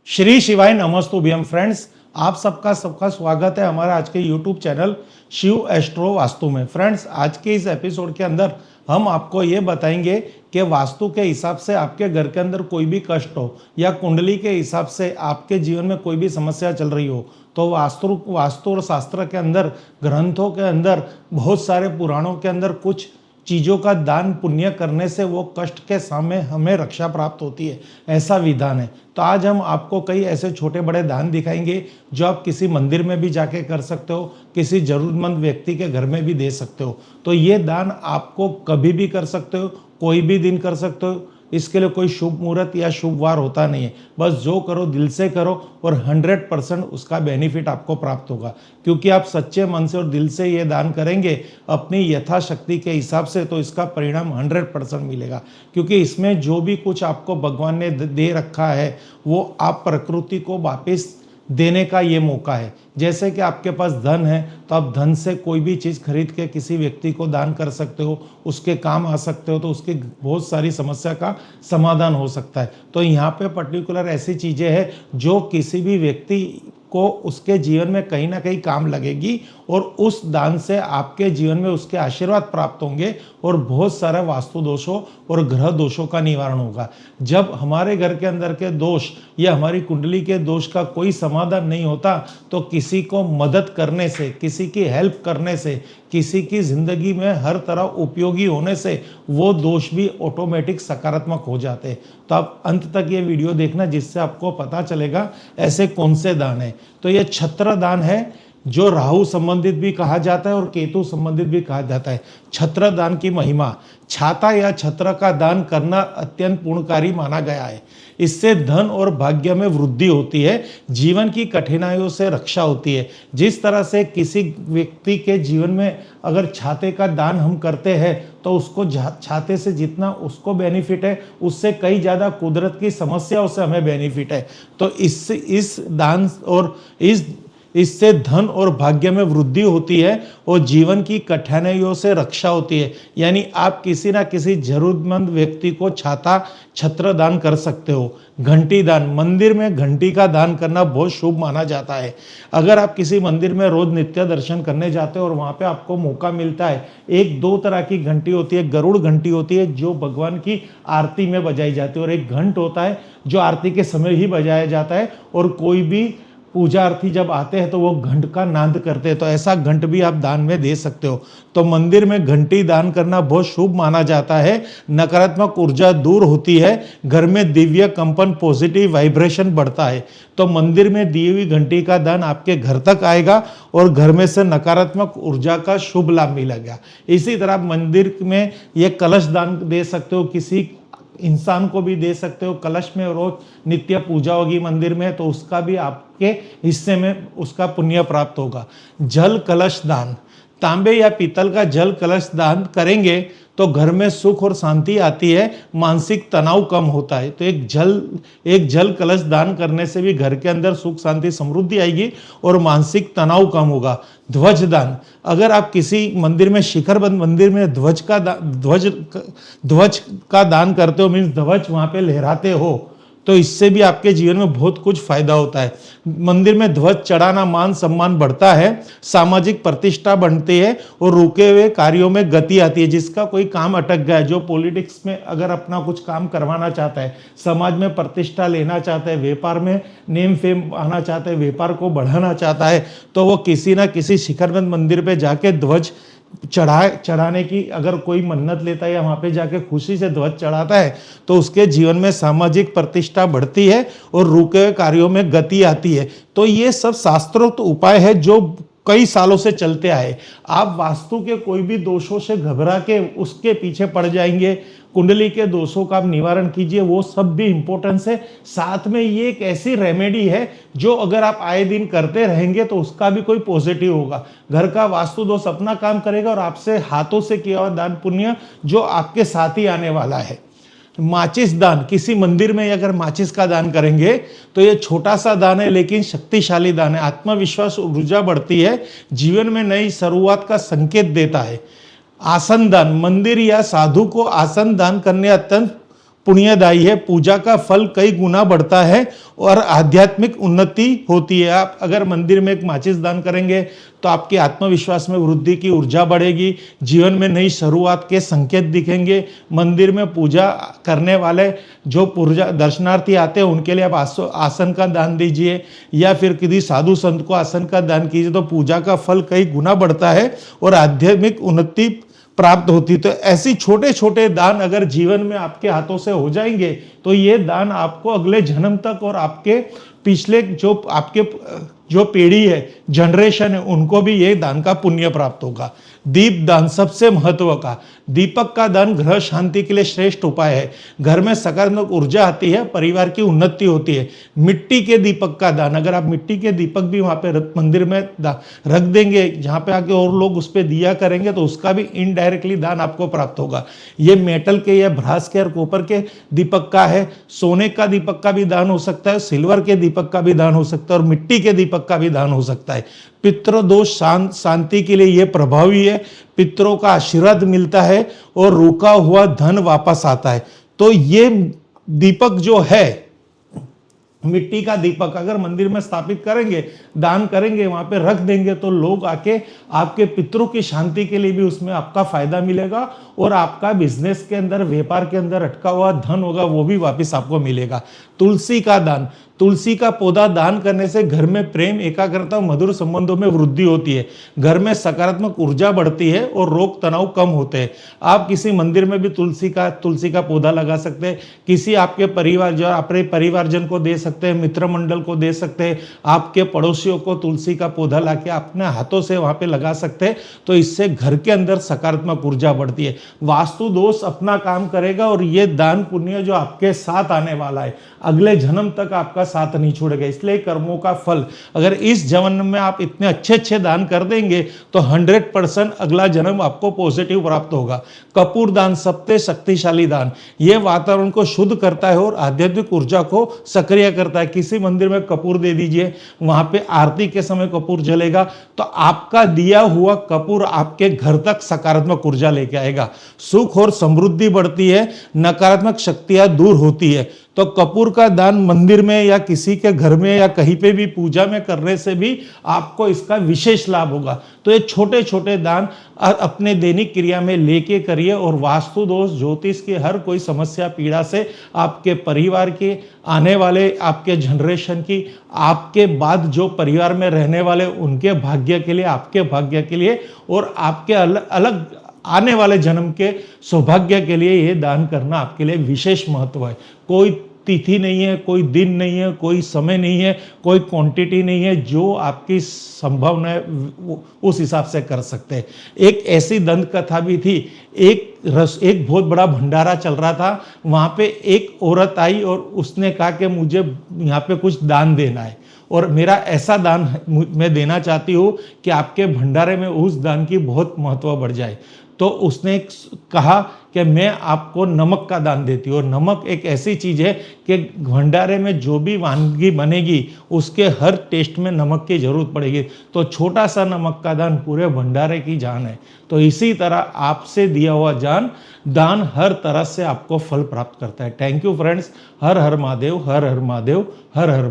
श्री शिवाय नमस्तुभ्यम फ्रेंड्स, आप सबका स्वागत है हमारा आज के YouTube channel Shiv astro Vastu में। फ्रेंड्स, आज के इस एपिसोड के अंदर हम आपको ये बताएंगे कि वास्तु के हिसाब से आपके घर के अंदर कोई भी कष्ट हो या कुंडली के हिसाब से आपके जीवन में कोई भी समस्या चल रही हो तो वास्तु और शास्त्र के अंदर, ग्रंथों के अंदर, बहुत सारे पुराणों के अंदर कुछ चीज़ों का दान पुण्य करने से वो कष्ट के सामने हमें रक्षा प्राप्त होती है, ऐसा विधान है। तो आज हम आपको कई ऐसे छोटे बड़े दान दिखाएंगे जो आप किसी मंदिर में भी जाके कर सकते हो, किसी जरूरतमंद व्यक्ति के घर में भी दे सकते हो। तो ये दान आपको कभी भी कर सकते हो, कोई भी दिन कर सकते हो। इसके लिए कोई शुभ मुहूर्त या शुभ वार होता नहीं है, बस जो करो दिल से करो और 100% उसका बेनिफिट आपको प्राप्त होगा। क्योंकि आप सच्चे मन से और दिल से ये दान करेंगे अपनी यथाशक्ति के हिसाब से, तो इसका परिणाम 100% मिलेगा। क्योंकि इसमें जो भी कुछ आपको भगवान ने दे रखा है वो आप प्रकृति को वापस देने का ये मौका है। जैसे कि आपके पास धन है तो आप धन से कोई भी चीज़ खरीद के किसी व्यक्ति को दान कर सकते हो, उसके काम आ सकते हो, तो उसकी बहुत सारी समस्या का समाधान हो सकता है। तो यहाँ पे पर्टिकुलर ऐसी चीज़ें हैं जो किसी भी व्यक्ति को उसके जीवन में कहीं ना कहीं काम लगेगी और उस दान से आपके जीवन में उसके आशीर्वाद प्राप्त होंगे और बहुत सारे वास्तु दोषों और ग्रह दोषों का निवारण होगा। जब हमारे घर के अंदर के दोष या हमारी कुंडली के दोष का कोई समाधान नहीं होता तो किसी को मदद करने से, किसी की हेल्प करने से, किसी की ज़िंदगी में हर तरह उपयोगी होने से वो दोष भी ऑटोमेटिक सकारात्मक हो जाते हैं। तो आप अंत तक ये वीडियो देखना जिससे आपको पता चलेगा ऐसे कौन से दान है। तो ये छत्र दान है जो राहु संबंधित भी कहा जाता है और केतु संबंधित भी कहा जाता है। छत्र दान की महिमा, छाता या छत्र का दान करना अत्यंत पुण्यकारी माना गया है। इससे धन और भाग्य में वृद्धि होती है, जीवन की कठिनाइयों से रक्षा होती है। जिस तरह से किसी व्यक्ति के जीवन में अगर छाते का दान हम करते हैं तो उसको छाते से जितना उसको बेनिफिट है उससे कई ज़्यादा कुदरत की समस्याओं से हमें बेनिफिट है। तो इस दान और इससे धन और भाग्य में वृद्धि होती है और जीवन की कठिनाइयों से रक्षा होती है। यानी आप किसी ना किसी जरूरतमंद व्यक्ति को छत्र दान कर सकते हो। घंटी दान, मंदिर में घंटी का दान करना बहुत शुभ माना जाता है। अगर आप किसी मंदिर में रोज नित्य दर्शन करने जाते हो और वहाँ पे आपको मौका मिलता है, एक दो तरह की घंटी होती है। गरुड़ घंटी होती है जो भगवान की आरती में बजाई जाती है और एक घंट होता है जो आरती के समय ही बजाया जाता है और कोई भी पूजार्थी जब आते हैं तो वो घंट का नाद करते हैं। तो ऐसा घंट भी आप दान में दे सकते हो। तो मंदिर में घंटी दान करना बहुत शुभ माना जाता है। नकारात्मक ऊर्जा दूर होती है, घर में दिव्य कंपन, पॉजिटिव वाइब्रेशन बढ़ता है। तो मंदिर में दी हुई घंटी का दान आपके घर तक आएगा और घर में से नकारात्मक ऊर्जा का शुभ लाभ मिलेगा। इसी तरह मंदिर में ये कलश दान दे सकते हो, किसी इंसान को भी दे सकते हो। कलश में रोज नित्य पूजा होगी मंदिर में तो उसका भी आपके हिस्से में उसका पुण्य प्राप्त होगा। जल कलश दान, तांबे या पीतल का जल कलश दान करेंगे तो घर में सुख और शांति आती है, मानसिक तनाव कम होता है। तो एक जल कलश दान करने से भी घर के अंदर सुख शांति समृद्धि आएगी और मानसिक तनाव कम होगा। ध्वज दान, अगर आप किसी मंदिर में शिखरबंद मंदिर में ध्वज का दान करते हो, मीन्स ध्वज वहां पे लहराते हो, तो इससे भी आपके जीवन में बहुत कुछ फायदा होता है। मंदिर में ध्वज चढ़ाना मान सम्मान बढ़ता है, सामाजिक प्रतिष्ठा बढ़ती है और रुके हुए कार्यों में गति आती है। जिसका कोई काम अटक गया है, जो पॉलिटिक्स में अगर अपना कुछ काम करवाना चाहता है, समाज में प्रतिष्ठा लेना चाहता है, व्यापार में नेम फेम आना चाहता है, व्यापार को बढ़ाना चाहता है, तो वो किसी ना किसी शिखरबंद मंदिर पे जाके ध्वज चढ़ाने की अगर कोई मन्नत लेता है या वहाँ पे जाके खुशी से ध्वज चढ़ाता है तो उसके जीवन में सामाजिक प्रतिष्ठा बढ़ती है और रुके हुए कार्यों में गति आती है। तो ये सब शास्त्रोक्त उपाय है जो कई सालों से चलते आए। आप वास्तु के कोई भी दोषों से घबरा के उसके पीछे पड़ जाएंगे, कुंडली के दोषों का आप निवारण कीजिए, वो सब भी इंपॉर्टेंस है। साथ में ये एक ऐसी रेमेडी है जो अगर आप आए दिन करते रहेंगे तो उसका भी कोई पॉजिटिव होगा। घर का वास्तु दोष अपना काम करेगा और आपसे हाथों से किया हुआ दान पुण्य जो आपके साथ ही आने वाला है। माचिस दान, किसी मंदिर में अगर माचिस का दान करेंगे तो ये छोटा सा दान है लेकिन शक्तिशाली दान है। आत्मविश्वास ऊर्जा बढ़ती है, जीवन में नई शुरुआत का संकेत देता है। आसन दान, मंदिर या साधु को आसन दान करने अत्यंत पुण्यदायी है। पूजा का फल कई गुना बढ़ता है और आध्यात्मिक उन्नति होती है। आप अगर मंदिर में एक माचिस दान करेंगे तो आपके आत्मविश्वास में वृद्धि की ऊर्जा बढ़ेगी, जीवन में नई शुरुआत के संकेत दिखेंगे। मंदिर में पूजा करने वाले जो पूजा दर्शनार्थी आते हैं उनके लिए आप आसन का दान दीजिए या फिर किसी साधु संत को आसन का दान कीजिए, तो पूजा का फल कई गुना बढ़ता है और आध्यात्मिक उन्नति प्राप्त होती। तो ऐसी छोटे छोटे दान अगर जीवन में आपके हाथों से हो जाएंगे तो ये दान आपको अगले जन्म तक और आपके पिछले जो पीढ़ी है, जनरेशन है, उनको भी ये दान का पुण्य प्राप्त होगा। दीप दान सबसे महत्व का। दीपक का दान ग्रह शांति के लिए श्रेष्ठ उपाय है। घर में सकारात्मक ऊर्जा आती है, परिवार की उन्नति होती है। मिट्टी के दीपक का दान, अगर आप मिट्टी के दीपक भी वहाँ पे मंदिर में रख देंगे, जहाँ पे आके और लोग उस पर दिया करेंगे, तो उसका भी इनडायरेक्टली दान आपको प्राप्त होगा। ये मेटल के या ब्रास के और कॉपर के दीपक का है। सोने का दीपक का भी दान हो सकता है, सिल्वर के दीपक का भी दान हो सकता है और मिट्टी के दीपक का भी दान हो सकता है। पितृदोष शांति के लिए यह प्रभावी है। पितरों का आशीर्वाद मिलता है और रुका हुआ धन वापस आता है। तो ये दीपक जो है, मिट्टी का दीपक अगर मंदिर में स्थापित करेंगे, दान करेंगे, वहां पे रख देंगे, तो लोग आके आपके पितरों की शांति के लिए भी उसमें आपका फायदा मिलेगा और आपका बिजनेस के अंदर, व्यापार के अंदर अटका हुआ धन होगा वो भी वापस आपको मिलेगा। तुलसी का दान, तुलसी का पौधा दान करने से घर में प्रेम, एकाग्रता और मधुर संबंधों में वृद्धि होती है। घर में सकारात्मक ऊर्जा बढ़ती है और रोग तनाव कम होते हैं। आप किसी मंदिर में भी तुलसी का पौधा लगा सकते हैं। किसी आपके अपने परिवारजन को दे सकते हैं, मित्र मंडल को दे सकते हैं, आपके पड़ोसियों को तुलसी का पौधा लाके अपने हाथों से वहां पे लगा सकते हैं। तो इससे घर के अंदर सकारात्मक ऊर्जा बढ़ती है। वास्तु दोष अपना काम करेगा और ये दान पुण्य जो आपके साथ आने वाला है, अगले जन्म तक आपका साथ नहीं छोड़ेगा। इसलिए कर्मों का फल अगर इस जन्म में आप इतने अच्छे अच्छे दान कर देंगे तो 100% अगला जन्म आपको पॉजिटिव प्राप्त होगा। कपूर दान सबसे शक्तिशाली दान, यह वातावरण को शुद्ध करता है और आध्यात्मिक ऊर्जा को सक्रिय करता है। किसी मंदिर में कपूर दे दीजिए, वहां पे आरती के समय कपूर जलेगा तो आपका दिया हुआ कपूर आपके घर तक सकारात्मक ऊर्जा लेके आएगा। सुख और समृद्धि बढ़ती है, नकारात्मक शक्तियां दूर होती है। तो कपूर का दान मंदिर में या किसी के घर में या कहीं पे भी पूजा में करने से भी आपको इसका विशेष लाभ होगा। तो ये छोटे छोटे दान अपने दैनिक क्रिया में लेके करिए और वास्तु दोष, ज्योतिष की हर कोई समस्या, पीड़ा से आपके परिवार के आने वाले, आपके जनरेशन की, आपके बाद जो परिवार में रहने वाले उनके भाग्य के लिए, आपके भाग्य के लिए और आपके अलग आने वाले जन्म के सौभाग्य के लिए ये दान करना आपके लिए विशेष महत्व है। कोई तिथि नहीं है, कोई दिन नहीं है, कोई समय नहीं है, कोई क्वांटिटी नहीं है, जो आपकी संभावना है उस हिसाब से कर सकते हैं। एक ऐसी दंत कथा भी थी, एक बहुत बड़ा भंडारा चल रहा था, वहाँ पे एक औरत आई और उसने कहा कि मुझे यहाँ पे कुछ दान देना है और मेरा ऐसा दान मैं देना चाहती हूँ कि आपके भंडारे में उस दान की बहुत महत्व बढ़ जाए। तो उसने कहा कि मैं आपको नमक का दान देती हूँ और नमक एक ऐसी चीज़ है कि भंडारे में जो भी वानगी बनेगी उसके हर टेस्ट में नमक की जरूरत पड़ेगी। तो छोटा सा नमक का दान पूरे भंडारे की जान है। तो इसी तरह आपसे दिया हुआ दान हर तरह से आपको फल प्राप्त करता है। Thank you friends. Her her Mahadev, her her Mahadev, her her